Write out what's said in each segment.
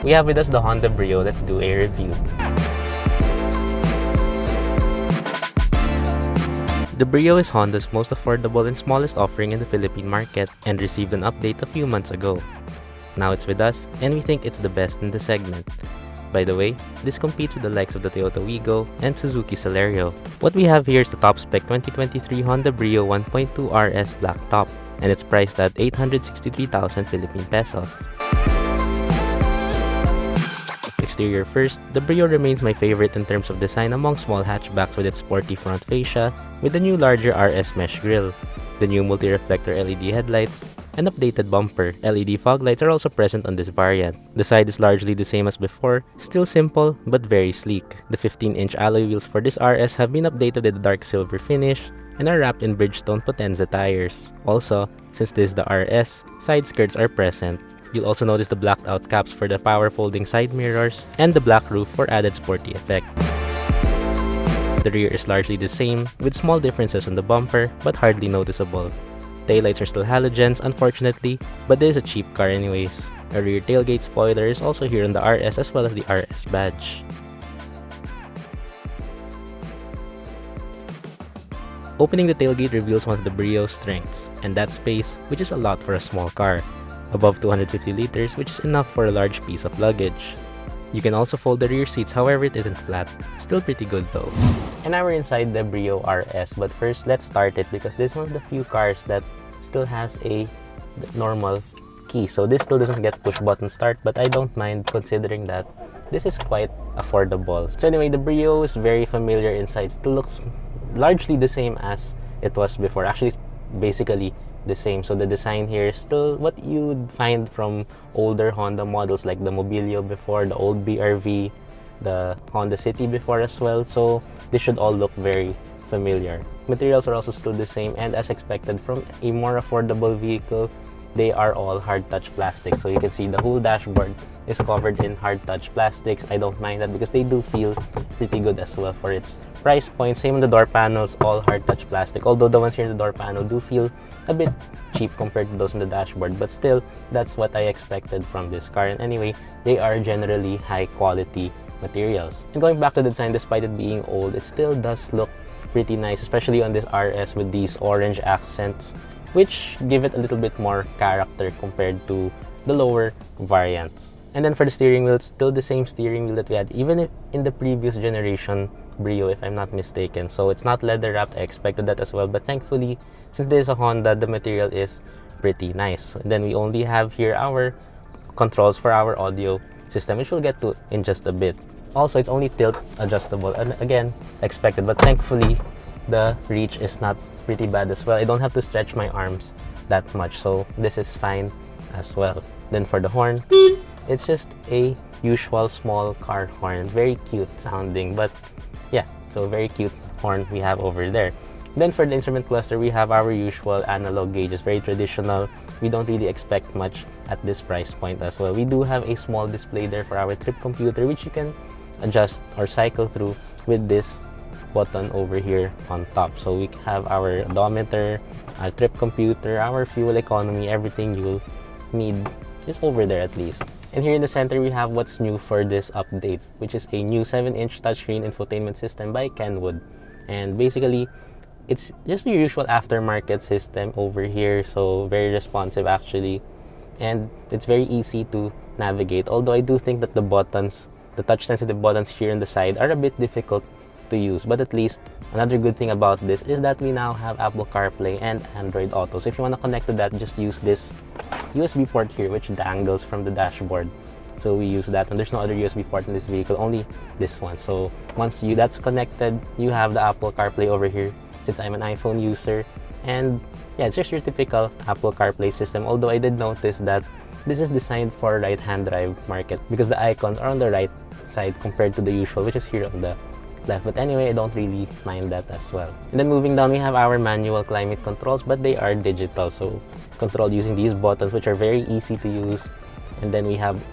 we have with us the Honda Brio. Let's do a review. The Brio is Honda's most affordable and smallest offering in the Philippine market and received an update a few months ago. Now it's with us, and we think it's the best in the segment. By the way, this competes with the likes of the Toyota Wigo and Suzuki Celerio. What we have here is the top spec 2023 Honda Brio 1.2 RS Black Top, and it's priced at 863,000 Philippine pesos. Exterior first, the Brio remains my favorite in terms of design among small hatchbacks with its sporty front fascia, with the new larger RS mesh grille, the new multi-reflector LED headlights, and updated bumper. LED fog lights are also present on this variant. The side is largely the same as before, still simple but very sleek. The 15-inch alloy wheels for this RS have been updated with a dark silver finish and are wrapped in Bridgestone Potenza tires. Also, since this is the RS, side skirts are present. You'll also notice the blacked out caps for the power folding side mirrors and the black roof for added sporty effect. The rear is largely the same, with small differences on the bumper but hardly noticeable. Taillights are still halogens, unfortunately, but this is a cheap car anyways. A rear tailgate spoiler is also here on the RS as well as the RS badge. Opening the tailgate reveals one of the Brio's strengths, and that's space, which is a lot for a small car. Above 250 liters, which is enough for a large piece of luggage. You can also fold the rear seats, however it isn't flat. Still pretty good though. And now we're inside the Brio RS, but first let's start it because this is one of the few cars that still has a normal key. So this still doesn't get push button start, but I don't mind considering that this is quite affordable. So anyway, the Brio is very familiar inside. Still looks largely the same as it was before. Actually, it's basically the same. So the design here is still what you'd find from older Honda models like the Mobilio before, the old BRV, the Honda City before as well. So this should all look very familiar. Materials are also still the same, and as expected from a more affordable vehicle, they are all hard touch plastics. So you can see the whole dashboard is covered in hard touch plastics. I don't mind that because they do feel pretty good as well for its price point. Same on the door panels, all hard touch plastic, although the ones here in the door panel do feel a bit cheap compared to those in the dashboard, but still that's what I expected from this car. And anyway, they are generally high quality materials. And going back to the design, despite it being old, it still does look pretty nice, especially on this RS with these orange accents, which give it a little bit more character compared to the lower variants. And then for the steering wheel, it's still the same steering wheel that we had even if in the previous generation Brio, if I'm not mistaken. So it's not leather wrapped. I expected that as well, but thankfully, since this is a Honda, the material is pretty nice. And then we only have here our controls for our audio system, which we'll get to in just a bit. Also, it's only tilt adjustable, and again, expected, but thankfully the reach is not pretty bad as well. I don't have to stretch my arms that much, so this is fine as well. Then for the horn, it's just a usual small car horn, very cute sounding, but yeah, so very cute horn we have over there. Then for the instrument cluster, we have our usual analog gauges, very traditional. We don't really expect much at this price point as well. We do have a small display there for our trip computer, which you can adjust or cycle through with this button over here on top. So we have our odometer, our trip computer, our fuel economy, everything you'll need is over there at least. And here in the center, we have what's new for this update, which is a new 7-inch touchscreen infotainment system by Kenwood. And basically, it's just your usual aftermarket system over here, so very responsive actually. And it's very easy to navigate, although I do think that the buttons, the touch-sensitive buttons here on the side are a bit difficult to use. But at least, another good thing about this is that we now have Apple CarPlay and Android Auto. So if you want to connect to that, just use this USB port here, which dangles from the dashboard. So we use that, and there's no other USB port in this vehicle, only this one. So once that's connected, you have the Apple CarPlay over here, since I'm an iPhone user. And yeah, it's just your typical Apple CarPlay system, although I did notice that this is designed for right-hand drive market because the icons are on the right side compared to the usual, which is here on the left. But anyway, I don't really mind that as well. And then moving down, we have our manual climate controls, but they are digital, so controlled using these buttons, which are very easy to use. And then we have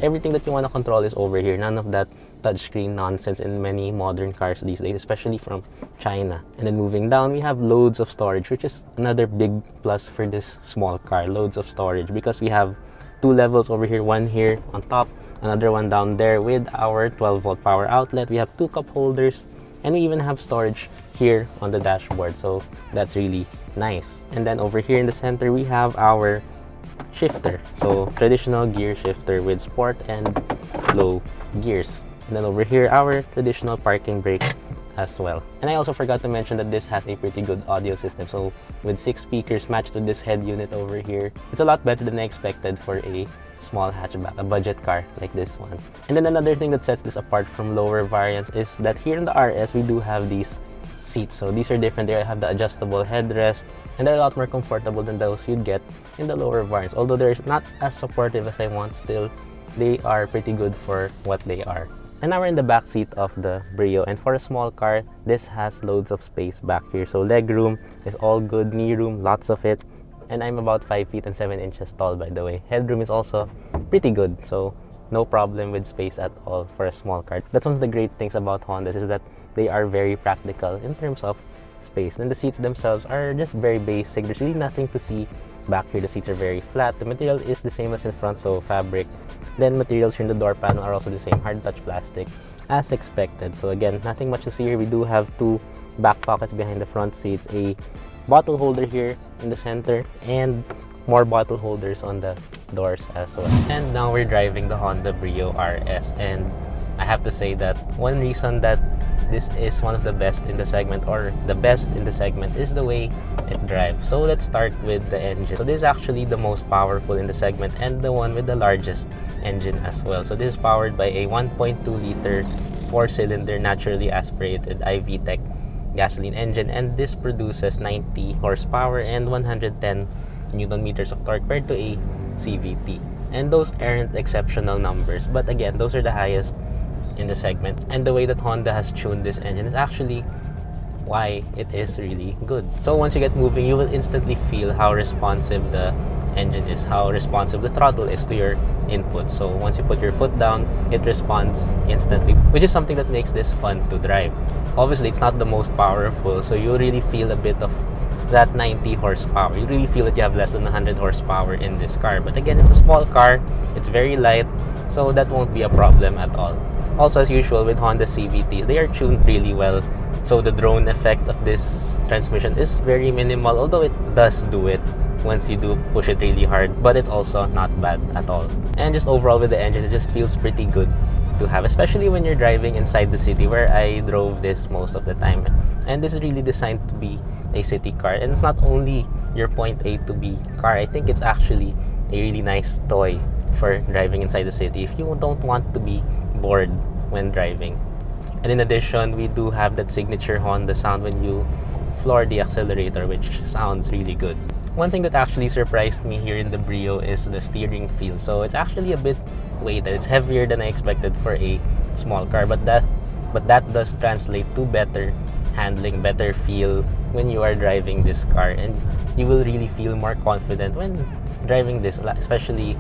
everything that you want to control is over here. None of that touchscreen nonsense in many modern cars these days, especially from China. And then moving down, we have loads of storage, which is another big plus for this small car. Loads of storage because we have two levels over here, one here on top, another one down there with our 12-volt power outlet. We have two cup holders, and we even have storage here on the dashboard, so that's really nice. And then over here in the center, we have our shifter, so traditional gear shifter with sport and low gears. And then over here, our traditional parking brake as well. And I also forgot to mention that this has a pretty good audio system. So with 6 speakers matched to this head unit over here, it's a lot better than I expected for a small hatchback, a budget car like this one. And then another thing that sets this apart from lower variants is that here in the RS, we do have these seats. So these are different. They have the adjustable headrest, and they're a lot more comfortable than those you'd get in the lower variants. Although they're not as supportive as I want, still they are pretty good for what they are. And now we're in the back seat of the Brio, and for a small car, this has loads of space back here. So leg room is all good, knee room, lots of it. And I'm about 5 feet and 7 inches tall, by the way. Headroom is also pretty good, so no problem with space at all for a small car. That's one of the great things about Hondas, is that they are very practical in terms of space. And the seats themselves are just very basic. There's really nothing to see back here. The seats are very flat. The material is the same as in front, so fabric. Then materials here in the door panel are also the same, hard touch plastic, as expected. So again, nothing much to see here. We do have 2 back pockets behind the front seats, a bottle holder here in the center, and more bottle holders on the doors as well. And now we're driving the Honda Brio RS, and I have to say that one reason that this is one of the best in the segment, or the best in the segment, is the way it drives. So let's start with the engine. So this is actually the most powerful in the segment and the one with the largest engine as well. So this is powered by a 1.2 liter 4-cylinder naturally aspirated iVTEC gasoline engine, and this produces 90 horsepower and 110 Newton meters of torque compared to a CVT. And those aren't exceptional numbers, but again, those are the highest in the segment. And the way that Honda has tuned this engine is actually why it is really good. So once you get moving, you will instantly feel how responsive the engine is, how responsive the throttle is to your input. So once you put your foot down, it responds instantly, which is something that makes this fun to drive. Obviously, it's not the most powerful, so you really feel a bit of that 90 horsepower. You really feel that you have less than 100 horsepower in this car. But again, it's a small car, it's very light, so that won't be a problem at all. Also, as usual with Honda CVTs, they are tuned really well. So the drone effect of this transmission is very minimal, although it does do it once you do push it really hard, but it's also not bad at all. And just overall with the engine, it just feels pretty good to have, especially when you're driving inside the city, where I drove this most of the time. And this is really designed to be a city car, and it's not only your point A to B car. I think it's actually a really nice toy for driving inside the city if you don't want to be bored when driving. And in addition, we do have that signature Honda sound when you floor the accelerator, which sounds really good. One thing that actually surprised me here in the Brio is the steering feel. So it's actually a bit weighted. It's heavier than I expected for a small car, but that does translate to better handling, better feel when you are driving this car, and you will really feel more confident when driving this, especially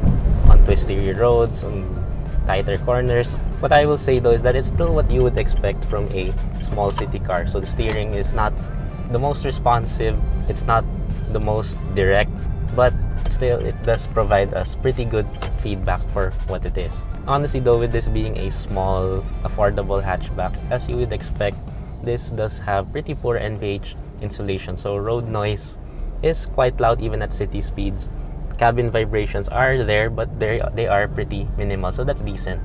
on twisty roads, on tighter corners. What I will say though is that it's still what you would expect from a small city car. So the steering is not the most responsive, it's not the most direct, but still it does provide us pretty good feedback for what it is. Honestly though, with this being a small, affordable hatchback, as you would expect, this does have pretty poor NVH insulation. So road noise is quite loud even at city speeds. Cabin vibrations are there, but they are pretty minimal, so that's decent.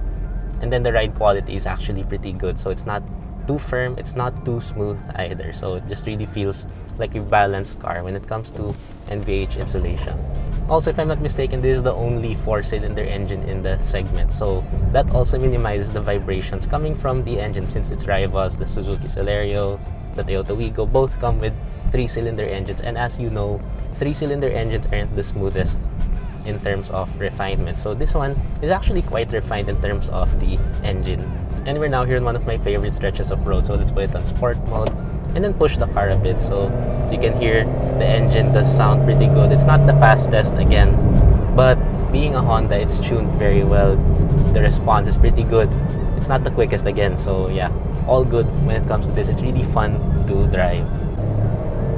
And then the ride quality is actually pretty good, so it's not too firm, it's not too smooth either. So it just really feels like a balanced car when it comes to NVH insulation. Also, if I'm not mistaken, this is the only 4-cylinder engine in the segment, so that also minimizes the vibrations coming from the engine, since its rivals, the Suzuki Celerio, the Toyota Wigo, both come with 3-cylinder engines. And as you know, 3-cylinder engines aren't the smoothest in terms of refinement. So this one is actually quite refined in terms of the engine. And we're now here in one of my favorite stretches of road. So let's put it on sport mode and then push the car a bit. So you can hear the engine does sound pretty good. It's not the fastest again, but being a Honda, it's tuned very well. The response is pretty good. It's not the quickest again. So yeah, all good when it comes to this. It's really fun to drive.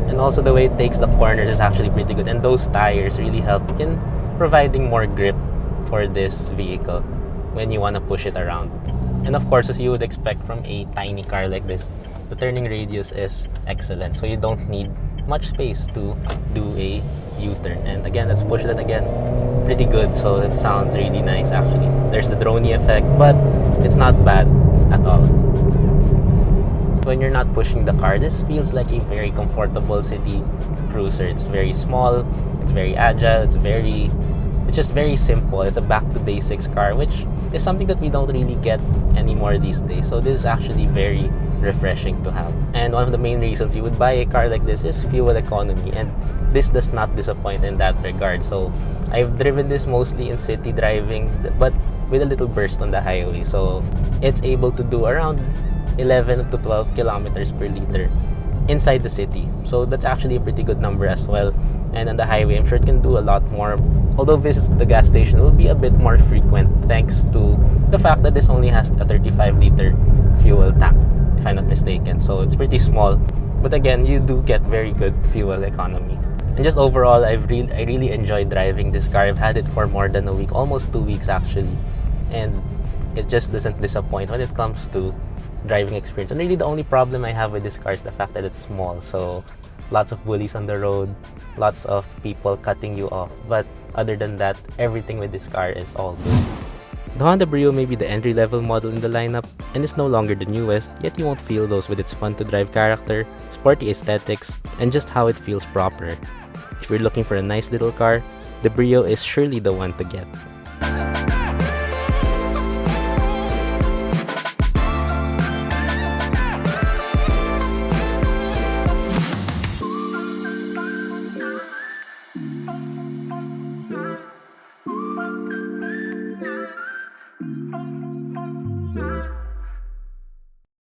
And also the way it takes the corners is actually pretty good. And those tires really help in providing more grip for this vehicle. when you want to push it around. And of course, as you would expect from a tiny car like this, the turning radius is excellent. So you don't need much space to do a U-turn. And again, let's push that again. Pretty good, so it sounds really nice actually. There's the droney effect, but it's not bad at all. When you're not pushing the car, this feels like a very comfortable city cruiser. It's very small, it's very agile, it's just very simple. It's a back to basics car, which is something that we don't really get anymore these days. So this is actually very refreshing to have. And one of the main reasons you would buy a car like this is fuel economy, and this does not disappoint in that regard. So I've driven this mostly in city driving, but with a little burst on the highway. So it's able to do around 11 to 12 kilometers per liter inside the city. So that's actually a pretty good number as well. And on the highway, I'm sure it can do a lot more. Although visits to the gas station will be a bit more frequent thanks to the fact that this only has a 35-liter fuel tank, if I'm not mistaken. So it's pretty small. But again, you do get very good fuel economy. And just overall, I really enjoyed driving this car. I've had it for more than a week, almost 2 weeks actually. And it just doesn't disappoint when it comes to driving experience. And really the only problem I have with this car is the fact that it's small. So lots of bullies on the road, lots of people cutting you off. But other than that, everything with this car is all good. The Honda Brio may be the entry-level model in the lineup and is no longer the newest, yet you won't feel those with its fun-to-drive character, sporty aesthetics, and just how it feels proper. If you're looking for a nice little car, the Brio is surely the one to get.